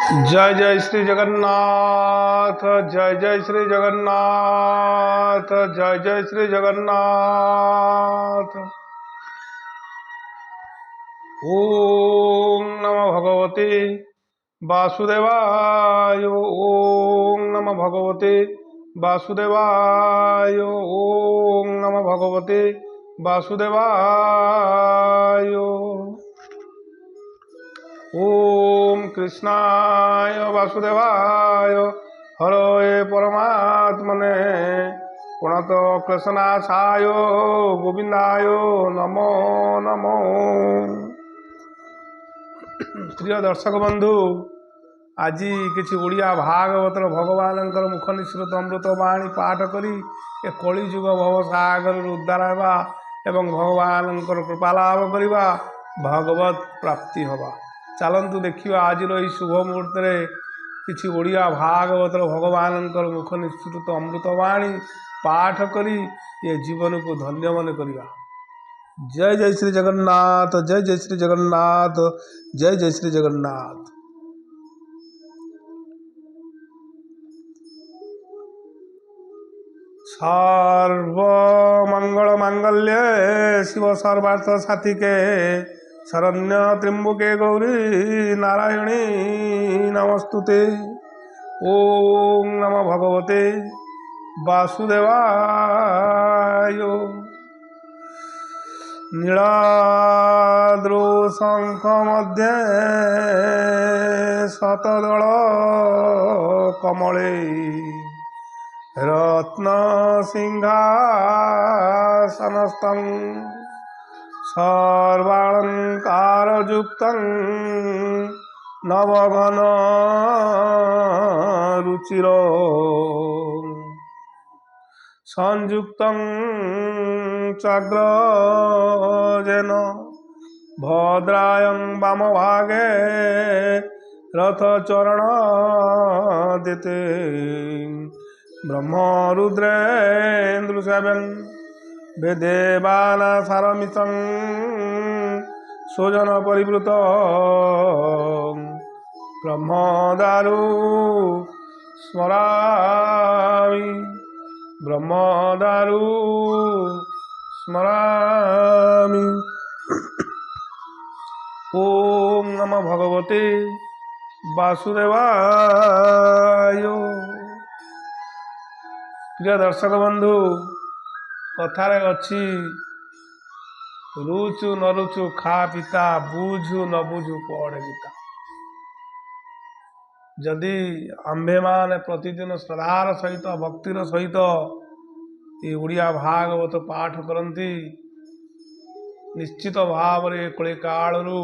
जय जय श्री जगन्नाथ, जय जय श्री जगन्नाथ, जय जय श्री जगन्नाथ। ओम नमो भगवते वासुदेवाय, ओम नमो भगवते वासुदेवाय, ओम नमो भगवते वासुदेवाय। ओम कृष्णाय वासुदेवाय हरये परमात्मने प्रणत क्लेशनाशाय गोविंदाय नमो नमो। प्रिय दर्शक बंधु, आज किसी ओडिया भागवतर भगवानंकर मुख निसृत अमृत बाणी पाठ करी ए कलिजुग भवसागर उद्धार हेबा एवं भगवानंकर कृपा लाभ करिबा, भगवत प्राप्ति हवा। चलतु देखा आज यही शुभ मुहूर्त किसी ओडिया भागवतर भगवानंकर मुख निसृत अमृतवाणी पाठ करी ये जीवन को धन्य मन करिबा। जय जय श्री जगन्नाथ, जय जय श्री जगन्नाथ, जय जय श्री जगन्नाथ। सर्वमंगल मांगल्ये शिव सर्वार्थ साधिके शरण्य त्र्यंबके गौरी नारायणी नमस्तुते। ओम नमो भगवते वासुदेवाय। नीलाद्रौ शंख मध्ये शतदल कमले रत्न सिंहासनस्थं सर्वालंकारयुक्तं नवघन रुचिरो संयुक्तं चाग्रजेन भद्रायं वामभागे रथचरणदिते ब्रह्मरुद्रेन्द्रसेव्यं वेदेवानासारमितं स्वजन परिवृत ब्रह्मदारु स्मरामि, ब्रह्मदारु स्मरामि। ओम नमो भगवते वासुदेवाय। प्रिय दर्शक बंधु, कथारे अच्छी रुचु न रुचु खा पिता, बुझु न बुझु पढ़ गीता। जदि आंभे माने प्रतिदिन श्रद्धार सहित भक्तिर सहित ये ओडिया भागवत पाठ करती, निश्चित भाव में कली कालू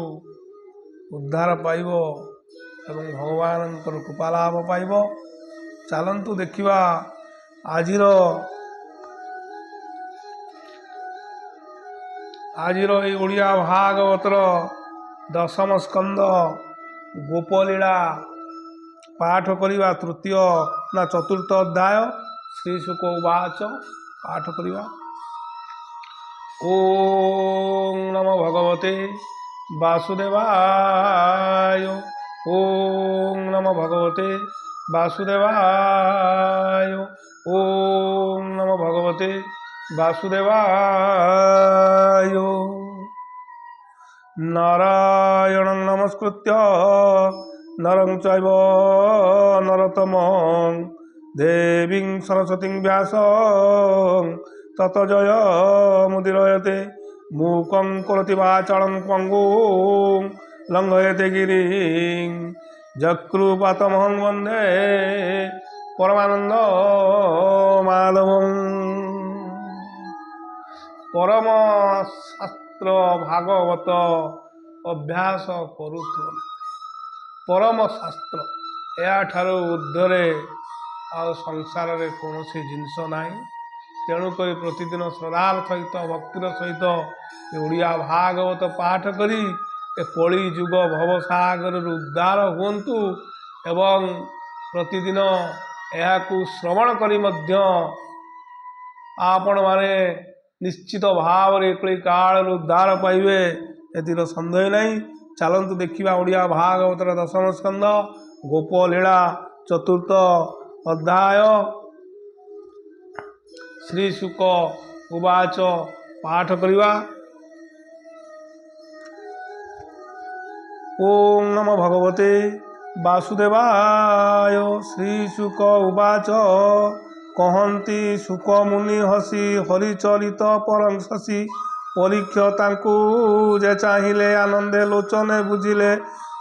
उद्धार पाइब एवं भगवान कृपा लाभ पाइब। चलतु देखा आजिर ये ओडिया भागवतर दशम स्कंद गोपलीला पाठ करवा। तृतीय ना चतुर्थ अध्याय श्री शुक उवाच पाठ करवा। ओम नमो भगवते वासुदेवाय, ओम नमो भगवते वासुदेवाय, ओम नमो भगवते वासुदेवाय। नारायणं नमस्कृत्य नरं चैव नरोत्तमं देवीं सरस्वतीं व्यासं ततो जयमुदीरयते। मूकं करोति वाचालं पङ्गुं लङ्घयते गिरिं जकृपातमहं वन्दे परमानंद माधवं। परम शास्त्र भागवत अभ्यास करुथु। परम शास्त्र या ठारू ऊर्ध्वरे आ संसार रे कौनसी जिनस नाही। तेणुक प्रतिदिन श्रद्धार सहित भक्तिर सहित ओडिया भागवत पाठ करी ए कली जुग भवसागर उद्धार हुंतु एवं प्रतिदिन यहाकू श्रवण करी मध्य आपण माने निश्चित भाव रे कली काल उद्धार पाइबे एतिर संदेह नहीं। चलतु देखा ओडिया भागवतर दशम स्कंद ଗୋପଲୀଳା ଚତୁର୍ଥ ଅଧ୍ୟାୟ। ଶ୍ରୀ ଶୁକ ଉବାଚ ପାଠ କରିବା। ଓಂ ନମୋ ଭଗବତେ ବାସୁଦେବାୟ। ଶ୍ରୀ ଶୁକ ଉବାଚ କହନ୍ତି ଶୁକ ମୁନି ହସି ହରିଚରିତ ପରଂ ଶଶି ପରୀକ୍ଷ ତାଙ୍କୁ ଯେ ଚାହିଁଲେ ଆନନ୍ଦେ ଲୋଚନେ ବୁଝିଲେ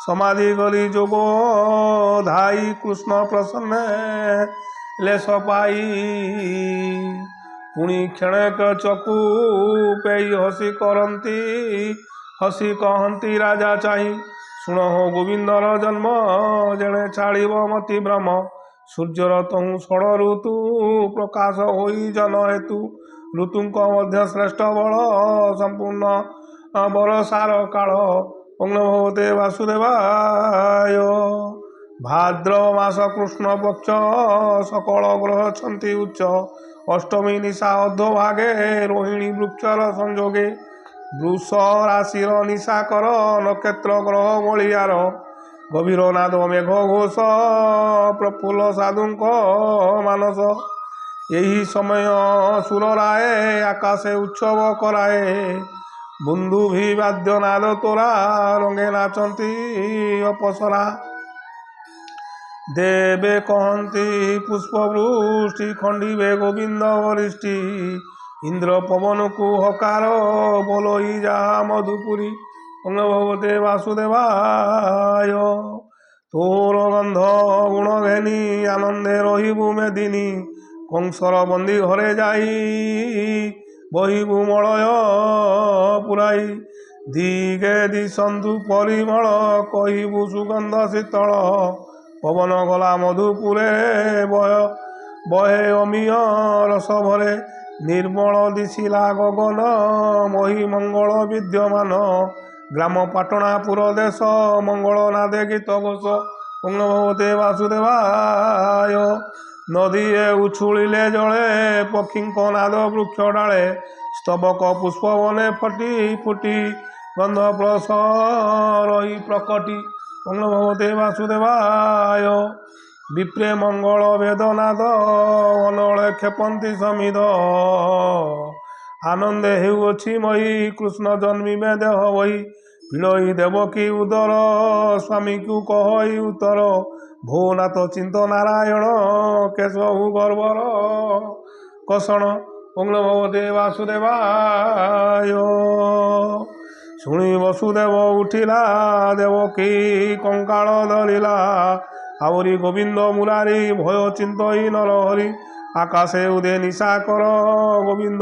ସମାଧି କରି ଯୋଗ ଧାଇ କୃଷ୍ଣ ପ୍ରସନ୍ନେ ଲେଶ ପାଇ ପୁଣି କ୍ଷଣେକ ଚକୁ ପେଇ ହସି କହନ୍ତି ରାଜା ଚାହିଁ ଶୁଣ ହୋ ଗୋବିନ୍ଦର ଜନ୍ମ ଜଣେ ଛାଡ଼ିବ ମତି ଭ୍ରମ ସୂର୍ଯ୍ୟର ତହୁଁ ଷଡ଼ ଋତୁ ପ୍ରକାଶ ହୋଇ ଜନ ହେତୁ ଋତୁଙ୍କ ମଧ୍ୟ ଶ୍ରେଷ୍ଠ ବଳ ସମ୍ପୂର୍ଣ୍ଣ ବରସାର କାଳ। ଓଂ ନମୋ ଭଗବତେ ବାସୁଦେବାୟ। ଭାଦ୍ରବ ମାସ କୃଷ୍ଣ ପକ୍ଷ ସକଳ ଗ୍ରହ ଅଛନ୍ତି ଉଚ୍ଚ ଅଷ୍ଟମୀ ନିଶା ଅର୍ଦ୍ଧଭାଗେ ରୋହିଣୀ ବୃକ୍ଷର ସଂଯୋଗେ ବୃଷ ରାଶିର ନିଶାକର ନକ୍ଷତ୍ର ଗ୍ରହ ବଳିଆର ଗଭୀର ନାଦ ମେଘ ଘୋଷ ପ୍ରଫୁଲ୍ଲ ସାଧୁଙ୍କ ମାନସ ଏହି ସମୟ ସୁରରାଏ ଆକାଶେ ଉତ୍ସବ କରାଏ ବୁନ୍ଦୁଭି ବାଦ୍ୟ ନାଦ ତୋରା ରଙ୍ଗେ ନାଚନ୍ତି ଅପସରା ଦେବେ କହନ୍ତି ପୁଷ୍ପବୃଷ୍ଟି ଖଣ୍ଡିବେ ଗୋବିନ୍ଦ ବରିଷ୍ଠି ଇନ୍ଦ୍ର ପବନକୁ ହକାର ବୋଲଇ ଯାହା ମଧୁପୁରୀ। ଓଂ ନମୋ ଭଗବତେ ବାସୁଦେବାୟ। ତୋର ଗନ୍ଧ ଗୁଣ ଘେନି ଆନନ୍ଦେ ରହିବୁ ମେଦିନୀ କଂସର ବନ୍ଦୀ ଘରେ ଯାଇ ବହିବୁ ମଳୟ ପୁରାଇ ଦିଗେ ଦିଶନ୍ତୁ ପରିମଳ କହିବୁ ସୁଗନ୍ଧ ଶୀତଳ ପବନ ଗଲା ମଧୁପୁରେ ବହେ ଅମିୟ ରସ ଭରେ ନିର୍ମଳ ଦିଶିଲା ଗଗନ ମହି ମଙ୍ଗଳ ବିଦ୍ୟମାନ ଗ୍ରାମ ପାଟଣାପୁର ଦେଶ ମଙ୍ଗଳ ନାଦେ ଗୀତ ଘୋଷ। ଓଂ ନମୋ ଭଗବତେ ବାସୁଦେବାୟ। ନଦୀଏ ଉଛୁଳିଲେ ଜଳେ ପକ୍ଷୀଙ୍କ ନାଦ ବୃକ୍ଷ ଡାଳେ ସ୍ତବକ ପୁଷ୍ପ ବନେ ଫୁଟି ଗନ୍ଧ ପ୍ରସରଇ ପ୍ରକଟି। ଓଂ ନମୋ ଭଗବତେ ବାସୁଦେବାୟ। ବିପ୍ରେ ମଙ୍ଗଳ ବେଦନାଦ ଅନଳେ କ୍ଷେପନ୍ତି ସମିଧ ଆନନ୍ଦେ ହେଉଅଛି ମହି କୃଷ୍ଣ ଜନ୍ମିବେ ଦେହ ବହି ବିଳଇ ଦେବକୀ ଉଦର ସ୍ୱାମୀକୁ କହଇ ଉତ୍ତର ଭୋନାଥ ଚିନ୍ତ ନାରାୟଣ କେଶବୁ ଗର୍ଭର କଷଣ। ଓଂ ନମୋ ଭଗବତେ ବାସୁଦେବାୟ। ଶୁଣି ବସୁଦେବ ଉଠିଲା ଦେବକୀ କଙ୍କାଳ ଧରିଲା ଆହୁରି ଗୋବିନ୍ଦ ମୁରାରୀ ଭୟ ଚିନ୍ତଇ ନରହରି ଆକାଶେ ଉଦେ ନିଶାକର ଗୋବିନ୍ଦ